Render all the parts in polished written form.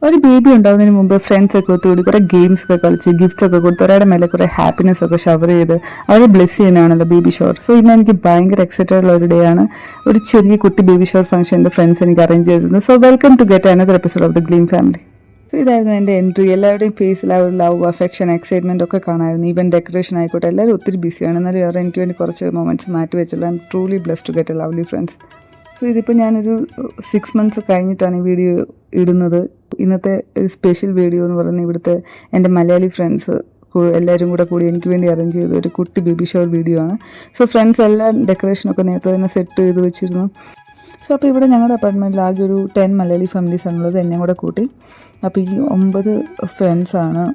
ഒരു ബേബി ഉണ്ടാകുന്നതിന് മുമ്പ് ഫ്രണ്ട്സൊക്കെ ഒത്തുകൂടി കുറേ ഗെയിംസൊക്കെ കളിച്ച് ഗിഫ്റ്റ്സൊക്കെ കൊടുത്ത് ഒരാളുടെ മേലെ കുറേ ഹാപ്പിനെസ് ഒക്കെ ഷവർ ചെയ്ത് അവരെ ബ്ലെസ് ചെയ്യുന്നതാണല്ലോ ബേബി ഷവർ. സോ ഇന്ന് എനിക്ക് ഭയങ്കര എക്സൈറ്റഡ് ഉള്ള ഒരു ഡേ ആണ്. ഒരു ചെറിയ കുട്ടി ബേബി ഷവർ ഫംഗ്ഷൻ എൻ്റെ ഫ്രണ്ട്സ് എനിക്ക് അറേഞ്ച് ചെയ്തിട്ടുണ്ട്. So welcome to get another episode of the Gleam Family. So ഇതായിരുന്നു എൻ്റെ എൻട്രി. എല്ലാവരുടെയും ഫേസിൽ ആ ഒരു ലവ്, അഫെക്ഷൻ, എക്സൈറ്റ്മെൻറ്റ് ഒക്കെ കാണാമായിരുന്നു. ഈവൻ ഡെക്കറേഷൻ ആയിക്കോട്ടെ, എല്ലാവരും ഒത്തിരി ബിസിയാണ്. എന്നാലും അവരെ എനിക്ക് വേണ്ടി കുറച്ച് മൊമെൻറ്റ്സ് മാറ്റി വെച്ചുള്ളൂ. I'm truly blessed to get a lovely friends. So ഇതിപ്പോൾ ഞാനൊരു 6 months കഴിഞ്ഞിട്ടാണ് ഈ വീഡിയോ ഇടുന്നത്. ഇന്നത്തെ ഒരു സ്പെഷ്യൽ വീഡിയോ എന്ന് പറയുന്നത് ഇവിടുത്തെ എൻ്റെ മലയാളി ഫ്രണ്ട്സ് എല്ലാവരും കൂടി എനിക്ക് വേണ്ടി അറേഞ്ച് ചെയ്ത ഒരു കുട്ടി ബേബി ഷവർ വീഡിയോ ആണ്. സോ ഫ്രണ്ട്സ് എല്ലാം ഡെക്കറേഷനൊക്കെ നേരത്തെ തന്നെ സെറ്റ് ചെയ്ത് വെച്ചിരുന്നു. സോ അപ്പോൾ ഇവിടെ ഞങ്ങളുടെ അപ്പാർട്ട്മെൻറ്റിൽ ആകെ ഒരു 10 മലയാളി ഫാമിലീസ് ആണുള്ളത്, എന്നെ കൂടെ കൂട്ടി. അപ്പോൾ ഈ 9 ഫ്രണ്ട്സാണ്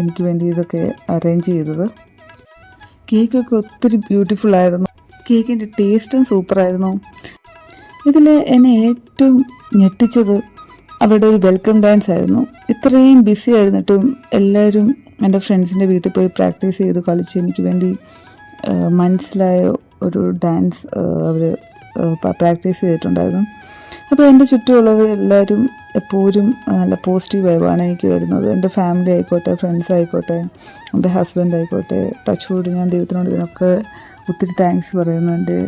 എനിക്ക് വേണ്ടി ഇതൊക്കെ അറേഞ്ച് ചെയ്തത്. കേക്കൊക്കെ ഒത്തിരി ബ്യൂട്ടിഫുൾ ആയിരുന്നു. കേക്കിൻ്റെ ടേസ്റ്റും സൂപ്പറായിരുന്നു. ഇതിൽ എന്നെ ഏറ്റവും ഞെട്ടിച്ചത് അവരുടെ ഒരു വെൽക്കം ഡാൻസ് ആയിരുന്നു. ഇത്രയും ബിസി ആയിരുന്നിട്ടും എല്ലാവരും എൻ്റെ ഫ്രണ്ട്സിൻ്റെ വീട്ടിൽ പോയി പ്രാക്ടീസ് ചെയ്ത് കളിച്ച് എനിക്ക് വേണ്ടി മനസ്സിലായ ഒരു ഡാൻസ് അവർ പ്രാക്ടീസ് ചെയ്തിട്ടുണ്ടായിരുന്നു. അപ്പോൾ എൻ്റെ ചുറ്റുമുള്ളവർ എല്ലാവരും എപ്പോഴും നല്ല പോസിറ്റീവ് വൈബാണ് എനിക്ക് തരുന്നത്. എൻ്റെ ഫാമിലി ആയിക്കോട്ടെ, ഫ്രണ്ട്സ് ആയിക്കോട്ടെ, എൻ്റെ ഹസ്ബൻഡ് ആയിക്കോട്ടെ. ടച്ച് വുഡ്, ഞാൻ ദൈവത്തിനോട് ഇതിനൊക്കെ ഒത്തിരി താങ്ക്സ് പറയുന്നു. എൻ്റെ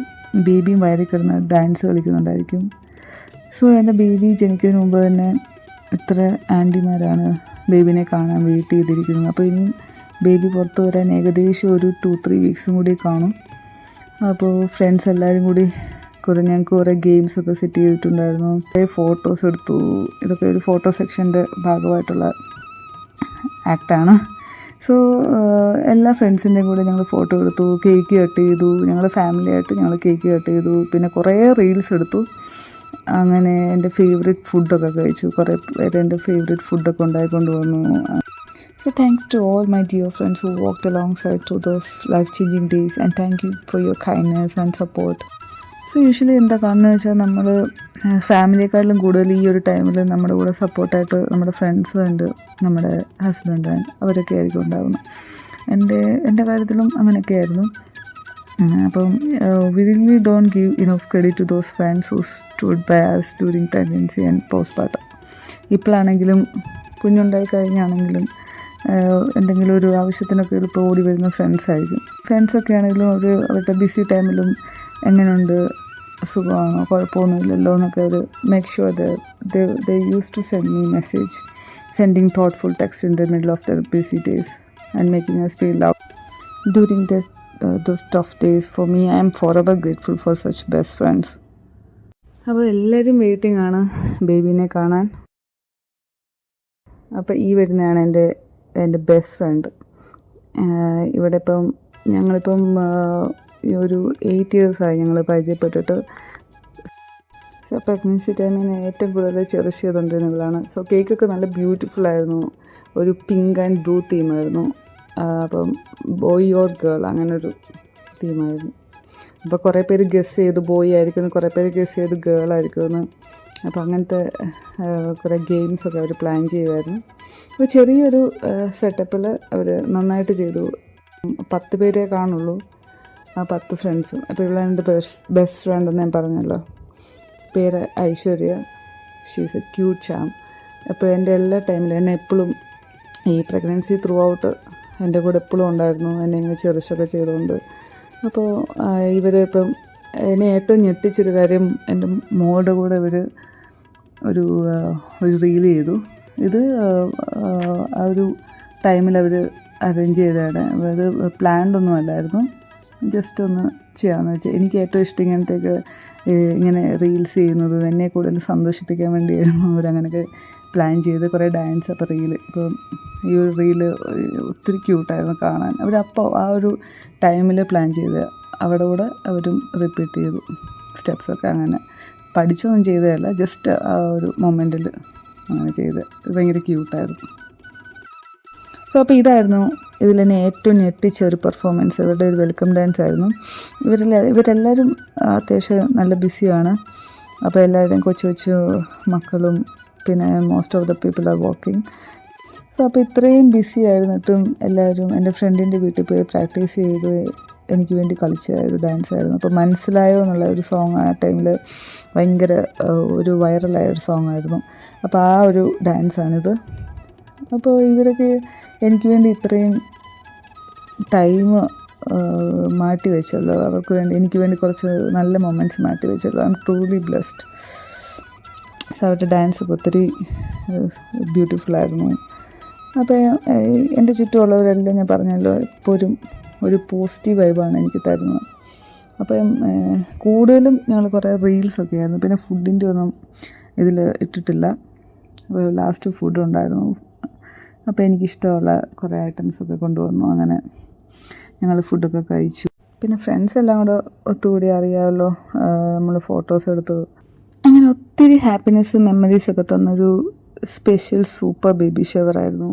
ബേബിയും വയറിൽ കിടന്ന് ഡാൻസ് കളിക്കുന്നുണ്ടായിരിക്കും. സോ എൻ്റെ ബേബി ജനിക്കുന്നതിന് മുമ്പ് തന്നെ ഇത്ര ആൻറ്റിമാരാണ് ബേബിനെ കാണാൻ വെയിറ്റ് ചെയ്തിരിക്കുന്നത്. അപ്പോൾ ഇനിയും ബേബി പുറത്ത് വരാൻ ഏകദേശം ഒരു 2-3 വീക്സും കൂടി കാണും. അപ്പോൾ ഫ്രണ്ട്സ് എല്ലാവരും കൂടി ഞങ്ങൾക്ക് കുറേ ഗെയിംസൊക്കെ സെറ്റ് ചെയ്തിട്ടുണ്ടായിരുന്നു. കുറേ ഫോട്ടോസ് എടുത്തു. ഇതൊക്കെ ഒരു ഫോട്ടോ സെക്ഷൻ്റെ ഭാഗമായിട്ടുള്ള ആക്ടാണ്. സോ എല്ലാ ഫ്രണ്ട്സിൻ്റെയും കൂടെ ഞങ്ങൾ ഫോട്ടോ എടുത്തു, കേക്ക് കട്ട് ചെയ്തു. ഞങ്ങൾ ഫാമിലിയായിട്ട് ഞങ്ങൾ കേക്ക് കട്ട് ചെയ്തു. പിന്നെ കുറേ റീൽസ് എടുത്തു. അങ്ങനെ എൻ്റെ ഫേവറേറ്റ് ഫുഡൊക്കെ കഴിച്ചു. കുറേ പേര് എൻ്റെ ഫേവറേറ്റ് ഫുഡൊക്കെ ഉണ്ടായിക്കൊണ്ട് വന്നു. So thanks to all my dear friends who walked alongside through those life-changing days, and thank you for your kindness and support. So usually എന്താ കാണുന്നത് വെച്ചാൽ നമ്മൾ ഫാമിലിയെക്കാട്ടിലും കൂടുതൽ ഈ ഒരു ടൈമിൽ നമ്മുടെ കൂടെ സപ്പോർട്ടായിട്ട് നമ്മുടെ ഫ്രണ്ട്സ് ഉണ്ട്, നമ്മുടെ ഹസ്ബൻഡ് അവരൊക്കെ ആയിരിക്കും ഉണ്ടാകുന്നത്. എൻ്റെ കാര്യത്തിലും അങ്ങനെയൊക്കെ ആയിരുന്നു. അപ്പം we really don't give enough credit to those friends who stood by us during pregnancy and postpartum. ഇപ്പോഴാണെങ്കിലും കുഞ്ഞുണ്ടായി കഴിഞ്ഞാണെങ്കിലും എന്തെങ്കിലും ഒരു ആവശ്യത്തിനൊക്കെ എളുപ്പം ഓടി വരുന്ന ഫ്രണ്ട്സായിരിക്കും. ഫ്രണ്ട്സൊക്കെ ആണെങ്കിലും അവരുടെ ബിസി ടൈമിലും എങ്ങനെയുണ്ട്, സുഖമാണോ, കുഴപ്പമൊന്നുമില്ലല്ലോ എന്നൊക്കെ അവർ make sure they used to send me message, sending thoughtful text in the middle of their busy days and making us feel loved during those tough days. For me, I am forever grateful for such best friends. അപ്പോൾ എല്ലാവരും waiting ആണ് ബേബീനെ കാണാൻ. അപ്പോൾ ഈ വരുന്നതാണ് എൻ്റെ best friend. ഇവിടെ ഞങ്ങളിപ്പം ഒരു 8 yearsആയി ഞങ്ങൾ പരിചയപ്പെട്ടിട്ട്. സോ പ്രഗ്നൻസി ടൈമിന് ഏറ്റവും കൂടുതൽ ചെറിഷ് ചെയ്തുകൊണ്ടിരുന്നവളാണ്. സോ കേക്കൊക്കെ നല്ല ബ്യൂട്ടിഫുൾ ആയിരുന്നു. ഒരു പിങ്ക് ആൻഡ് ബ്ലൂ തീമായിരുന്നു. അപ്പം ബോയ് ഓർ ഗേൾ അങ്ങനൊരു തീമായിരുന്നു. അപ്പോൾ കുറേ പേര് ഗസ് ചെയ്തു ബോയ് ആയിരിക്കുമെന്ന്, കുറേ പേര് ഗസ് ചെയ്തു ഗേൾ ആയിരിക്കുമെന്ന്. അപ്പോൾ അങ്ങനത്തെ കുറേ ഗെയിംസൊക്കെ അവർ പ്ലാൻ ചെയ്യുമായിരുന്നു. അപ്പോൾ ചെറിയൊരു സെറ്റപ്പിൽ അവർ നന്നായിട്ട് ചെയ്തു. 10 പേരേ കാണുള്ളൂ, ആ 10 ഫ്രണ്ട്സും. അപ്പോൾ ഇവിടെ എൻ്റെ ബെസ്റ്റ് ഫ്രണ്ട് എന്ന് ഞാൻ പറഞ്ഞല്ലോ, പേര് Aishwarya. She's a cute charm. അപ്പോൾ എൻ്റെ എല്ലാ ടൈമിലും എന്നെ എപ്പോഴും ഈ പ്രഗ്നൻസി ത്രൂ ഔട്ട് എൻ്റെ കൂടെ എപ്പോഴും ഉണ്ടായിരുന്നു, എന്നെ ഇങ്ങനെ ചെറിശൊക്കെ ചെയ്തുകൊണ്ട്. അപ്പോൾ ഇവരിപ്പം എന്നെ ഏറ്റവും ഞെട്ടിച്ചൊരു കാര്യം, എൻ്റെ മോളുടെ കൂടെ ഇവർ ഒരു റീൽ ചെയ്തു. ഇത് ആ ഒരു ടൈമിൽ അവർ അറേഞ്ച് ചെയ്തതാണ്. അത് പ്ലാൻഡ് ഒന്നും അല്ലായിരുന്നു, ജസ്റ്റ് ഒന്ന് ചെയ്യാമെന്ന് വെച്ചാൽ. എനിക്ക് ഏറ്റവും ഇഷ്ടം ഇങ്ങനെ റീൽസ് ചെയ്യുന്നതും എന്നെ കൂടുതൽ സന്തോഷിപ്പിക്കാൻ വേണ്ടിയായിരുന്നു അവരങ്ങനെയൊക്കെ പ്ലാൻ ചെയ്ത് കുറേ ഡാൻസ്. അപ്പോൾ ഇപ്പം ഈ ഒരു റീല് ഒത്തിരി ക്യൂട്ടായിരുന്നു കാണാൻ. അവരപ്പോൾ ആ ഒരു ടൈമിൽ പ്ലാൻ ചെയ്ത് അവിടെ കൂടെ അവരും റിപ്പീറ്റ് ചെയ്തു സ്റ്റെപ്സൊക്കെ. അങ്ങനെ പഠിച്ചൊന്നും ചെയ്തതല്ല, ജസ്റ്റ് ആ ഒരു മൊമെൻറ്റിൽ അങ്ങനെ ചെയ്ത്. ഭയങ്കര ക്യൂട്ടായിരുന്നു. സോ അപ്പോൾ ഇതായിരുന്നു ഇതിലെന്നെ ഏറ്റവും ഞെട്ടിച്ച ഒരു പെർഫോമൻസ്. ഇവരുടെ ഒരു വെൽക്കം ഡാൻസ് ആയിരുന്നു. ഇവരെല്ലാവരും അത്യാവശ്യം നല്ല ബിസിയാണ്. അപ്പോൾ എല്ലാവരുടെയും കൊച്ചു മക്കളും പിന്നെ most of the people are working. So അപ്പോൾ ഇത്രയും ബിസി ആയിരുന്നിട്ടും എല്ലാവരും എൻ്റെ ഫ്രണ്ടിൻ്റെ വീട്ടിൽ പോയി പ്രാക്ടീസ് ചെയ്ത് എനിക്ക് വേണ്ടി കളിച്ച ഒരു ഡാൻസ് ആയിരുന്നു. അപ്പോൾ മനസ്സിലായോ എന്നുള്ള ഒരു സോങ് ആ ടൈമിൽ ഭയങ്കര ഒരു വൈറലായ ഒരു സോങ് ആയിരുന്നു. അപ്പോൾ ആ ഒരു ഡാൻസാണിത്. അപ്പോൾ ഇവരൊക്കെ എനിക്ക് വേണ്ടി ഇത്രയും ടൈം മാറ്റി വെച്ചല്ലോ, അവർക്ക് വേണ്ടി എനിക്ക് വേണ്ടി കുറച്ച് നല്ല മൊമെൻറ്റ്സ് മാറ്റി വെച്ചല്ലോ. I'm truly blessed. So അവരുടെ ഡാൻസൊക്കെ ഒത്തിരി ബ്യൂട്ടിഫുള്ളായിരുന്നു. അപ്പോൾ എൻ്റെ ചുറ്റുമുള്ളവരെല്ലാം ഞാൻ പറഞ്ഞല്ലോ എപ്പോഴും ഒരു പോസിറ്റീവ് വൈബാണ് എനിക്ക് തരുന്നത്. അപ്പം കൂടുതലും ഞങ്ങൾ കുറേ റീൽസൊക്കെ ആയിരുന്നു. പിന്നെ ഫുഡിൻ്റെ ഒന്നും ഇതിൽ ഇട്ടിട്ടില്ല. അപ്പോൾ ലാസ്റ്റ് ഫുഡ് ഉണ്ടായിരുന്നു. അപ്പോൾ എനിക്കിഷ്ടമുള്ള കുറേ ഐറ്റംസൊക്കെ കൊണ്ടുവന്നു. അങ്ങനെ ഞങ്ങൾ ഫുഡൊക്കെ കഴിച്ചു. പിന്നെ ഫ്രണ്ട്സ് എല്ലാം കൂടെ ഒത്തുകൂടി അറിയാമല്ലോ, നമ്മൾ ഫോട്ടോസ് എടുത്തു. അങ്ങനെ ഒത്തിരി ഹാപ്പിനെസ്സും മെമ്മറീസൊക്കെ തന്നൊരു സ്പെഷ്യൽ സൂപ്പർ ബേബി ഷവറായിരുന്നു.